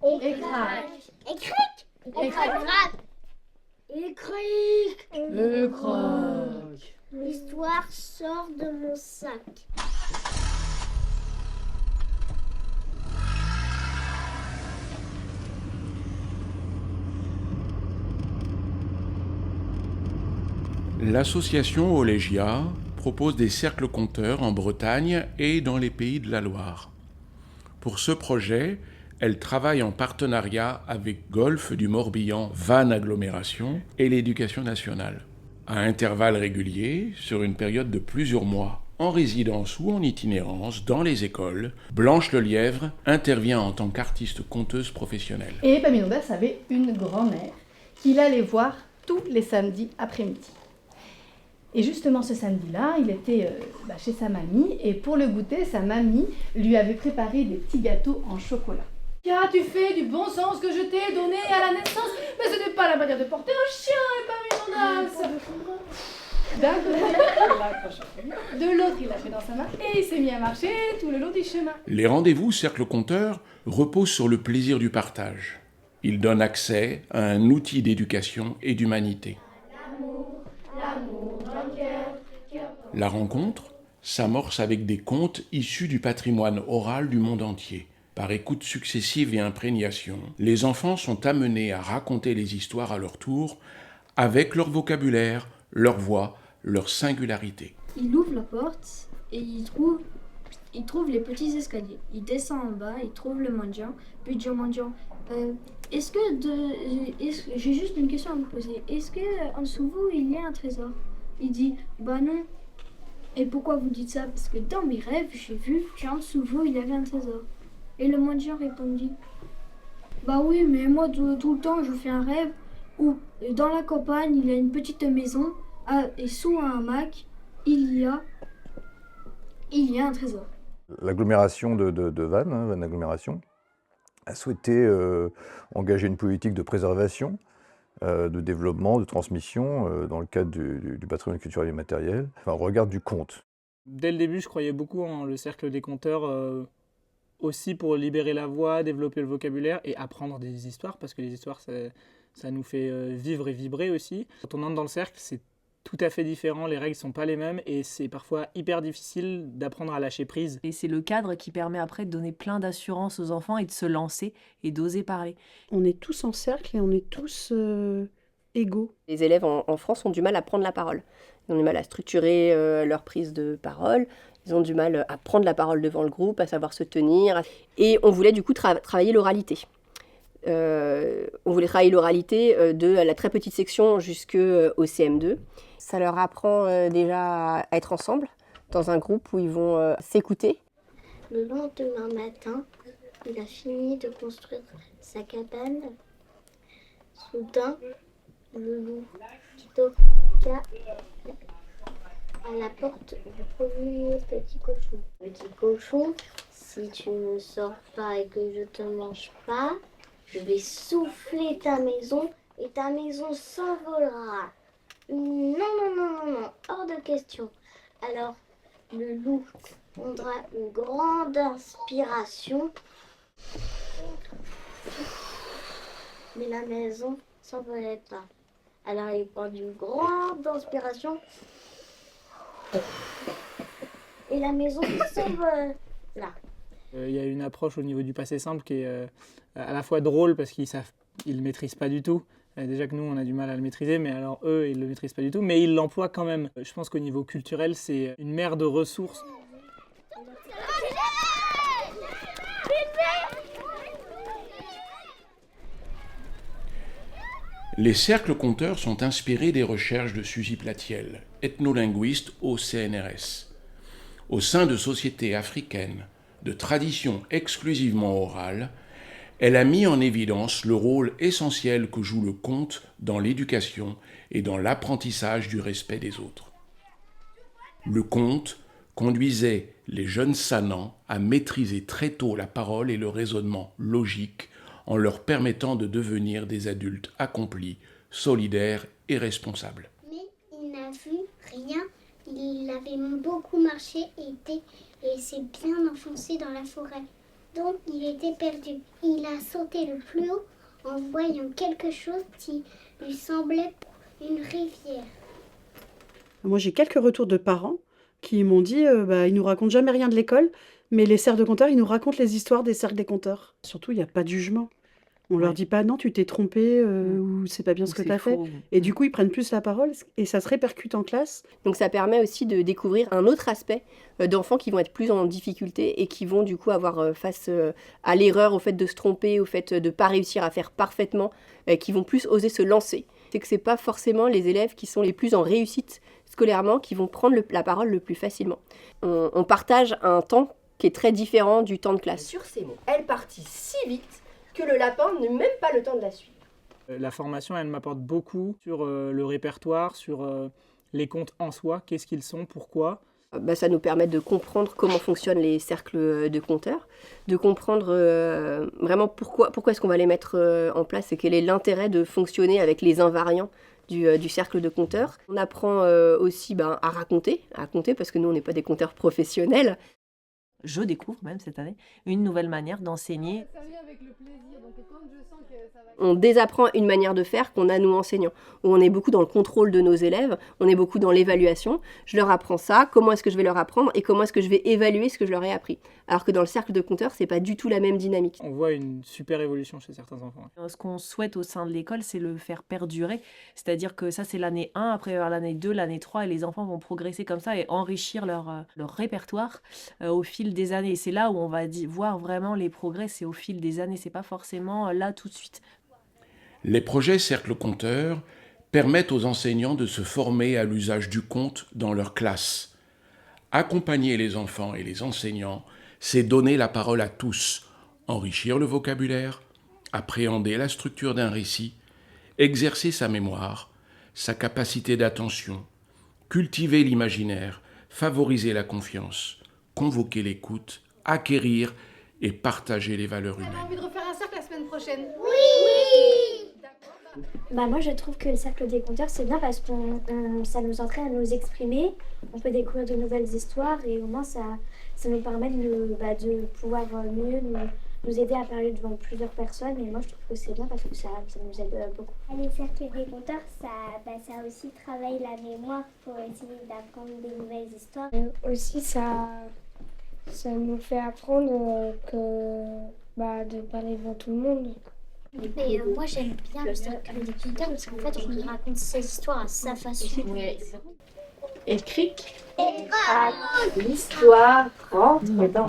Écrac. Écric. Écrac. Écric. Écrac. L'histoire sort de mon sac. L'association Olégia propose des cercles conteurs en Bretagne et dans les pays de la Loire. Pour ce projet, elle travaille en partenariat avec Golfe du Morbihan, Vannes Agglomération et l'Éducation nationale, à intervalles réguliers, sur une période de plusieurs mois. En résidence ou en itinérance dans les écoles, Blanche Lelièvre intervient en tant qu'artiste conteuse professionnelle. Et Epaminondas avait une grand-mère qu'il allait voir tous les samedis après-midi. Et justement ce samedi-là, il était chez sa mamie et pour le goûter, sa mamie lui avait préparé des petits gâteaux en chocolat. Qu'as-tu fait du bon sens que je t'ai donné à la naissance? Mais ce n'est pas la manière de porter un chien, Epaminondas. D'un côté, de l'autre, il l'a pris dans sa main et il s'est mis à marcher tout le long du chemin. Les rendez-vous cercle conteur reposent sur le plaisir du partage. Ils donnent accès à un outil d'éducation et d'humanité. La rencontre s'amorce avec des contes issus du patrimoine oral du monde entier. Par écoute successive et imprégnation, les enfants sont amenés à raconter les histoires à leur tour, avec leur vocabulaire, leur voix, leur singularité. Il ouvre la porte et il trouve les petits escaliers. Il descend en bas, il trouve le mendiant, puis dit au mendiant, j'ai juste une question à vous poser. Est-ce que en dessous de vous, il y a un trésor? Il dit, bah non. Et pourquoi vous dites ça? Parce que dans mes rêves, j'ai vu qu'en dessous de vous, il y avait un trésor. Et le mendiant répondit, bah oui, mais moi, tout le temps, je fais un rêve où, dans la campagne, il y a une petite maison, et sous un hamac, il y a un trésor. L'agglomération de Vannes, Vannes Agglomération, a souhaité engager une politique de préservation, de développement, de transmission dans le cadre du patrimoine culturel et matériel, au regard du conte. Dès le début, je croyais beaucoup en le cercle des conteurs, aussi pour libérer la voix, développer le vocabulaire et apprendre des histoires, parce que les histoires, ça nous fait vivre et vibrer aussi. Quand on entre dans le cercle, c'est tout à fait différent, les règles ne sont pas les mêmes et c'est parfois hyper difficile d'apprendre à lâcher prise. Et c'est le cadre qui permet après de donner plein d'assurance aux enfants et de se lancer et d'oser parler. On est tous en cercle et on est tous égaux. Les élèves en France ont du mal à prendre la parole. Ils ont du mal à structurer leur prise de parole. Ils ont du mal à prendre la parole devant le groupe, à savoir se tenir. Et on voulait du coup travailler l'oralité. On voulait travailler l'oralité de la très petite section jusqu'au CM2. Ça leur apprend déjà à être ensemble, dans un groupe où ils vont s'écouter. Le lendemain matin, il a fini de construire sa cabane. Soudain, le loup qui toqua à la porte du premier petit cochon. Petit cochon, si tu ne sors pas et que je te mange pas, je vais souffler ta maison et ta maison s'envolera. Non, hors de question. Alors, le loup prendra une grande inspiration, mais la maison s'envolait pas. Alors, il prend une grande inspiration et la maison s'envole là. Il y a une approche au niveau du passé simple qui est à la fois drôle parce qu'ils ne maîtrisent pas du tout. Déjà que nous, on a du mal à le maîtriser, mais alors eux, ils ne le maîtrisent pas du tout. Mais ils l'emploient quand même. Je pense qu'au niveau culturel, c'est une mer de ressources. Les cercles conteurs sont inspirés des recherches de Suzy Platiel, ethnolinguiste au CNRS. Au sein de sociétés africaines, de traditions exclusivement orales, elle a mis en évidence le rôle essentiel que joue le conte dans l'éducation et dans l'apprentissage du respect des autres. Le conte conduisait les jeunes Sanans à maîtriser très tôt la parole et le raisonnement logique en leur permettant de devenir des adultes accomplis, solidaires et responsables. Mais il n'a vu rien, il avait beaucoup marché et s'est bien enfoncé dans la forêt. Donc il était perdu. Il a sauté le plus haut en voyant quelque chose qui lui semblait une rivière. Moi, j'ai quelques retours de parents qui m'ont dit ils nous racontent jamais rien de l'école, mais les cercles de conteurs, ils nous racontent les histoires des cercles des conteurs. Surtout, il n'y a pas de jugement. On leur dit pas non, tu t'es trompé ou c'est pas bien ce que tu as fait. Et du coup, ils prennent plus la parole et ça se répercute en classe. Donc ça permet aussi de découvrir un autre aspect d'enfants qui vont être plus en difficulté et qui vont du coup avoir face à l'erreur, au fait de se tromper, au fait de ne pas réussir à faire parfaitement, qui vont plus oser se lancer. C'est que c'est pas forcément les élèves qui sont les plus en réussite scolairement qui vont prendre la parole le plus facilement. On partage un temps qui est très différent du temps de classe. Sur ces mots, elle partit si vite que le lapin n'eut même pas le temps de la suivre. La formation, elle m'apporte beaucoup sur le répertoire, sur les contes en soi, qu'est-ce qu'ils sont, pourquoi. Ça nous permet de comprendre comment fonctionnent les cercles de conteurs, de comprendre vraiment pourquoi est-ce qu'on va les mettre en place et quel est l'intérêt de fonctionner avec les invariants du cercle de conteurs. On apprend aussi à raconter parce que nous, on n'est pas des conteurs professionnels. Je découvre même cette année une nouvelle manière d'enseigner. Ça vient avec le plaisir, donc quand je sens que ça va... On désapprend une manière de faire qu'on a nous enseignants, où on est beaucoup dans le contrôle de nos élèves, on est beaucoup dans l'évaluation. Je leur apprends ça, comment est-ce que je vais leur apprendre et comment est-ce que je vais évaluer ce que je leur ai appris. Alors que dans le cercle de conteurs, c'est pas du tout la même dynamique. On voit une super évolution chez certains enfants. Ce qu'on souhaite au sein de l'école, c'est le faire perdurer. C'est-à-dire que ça, c'est l'année 1, après l'année 2, l'année 3, et les enfants vont progresser comme ça et enrichir leur répertoire au fil des années. Et c'est là où on va voir vraiment les progrès, c'est au fil des années, c'est pas forcément là tout de suite. Les projets Cercle Conteur permettent aux enseignants de se former à l'usage du conte dans leur classe. Accompagner les enfants et les enseignants, c'est donner la parole à tous, enrichir le vocabulaire, appréhender la structure d'un récit, exercer sa mémoire, sa capacité d'attention, cultiver l'imaginaire, favoriser la confiance, convoquer l'écoute, acquérir et partager les valeurs humaines. On a envie de refaire un cercle la semaine prochaine. Moi je trouve que le cercle des conteurs c'est bien parce que ça nous entraîne à nous exprimer, on peut découvrir de nouvelles histoires et au moins ça nous permet de pouvoir mieux nous aider à parler devant plusieurs personnes et moi je trouve que c'est bien parce que ça nous aide beaucoup. Les cercles des conteurs, ça aussi travaille la mémoire pour essayer d'apprendre des nouvelles histoires. Aussi ça nous fait apprendre de parler devant tout le monde. Mais moi j'aime bien le cercle des conteurs parce qu'en fait on nous raconte ses histoires à sa façon. Et cric, l'histoire rentre dans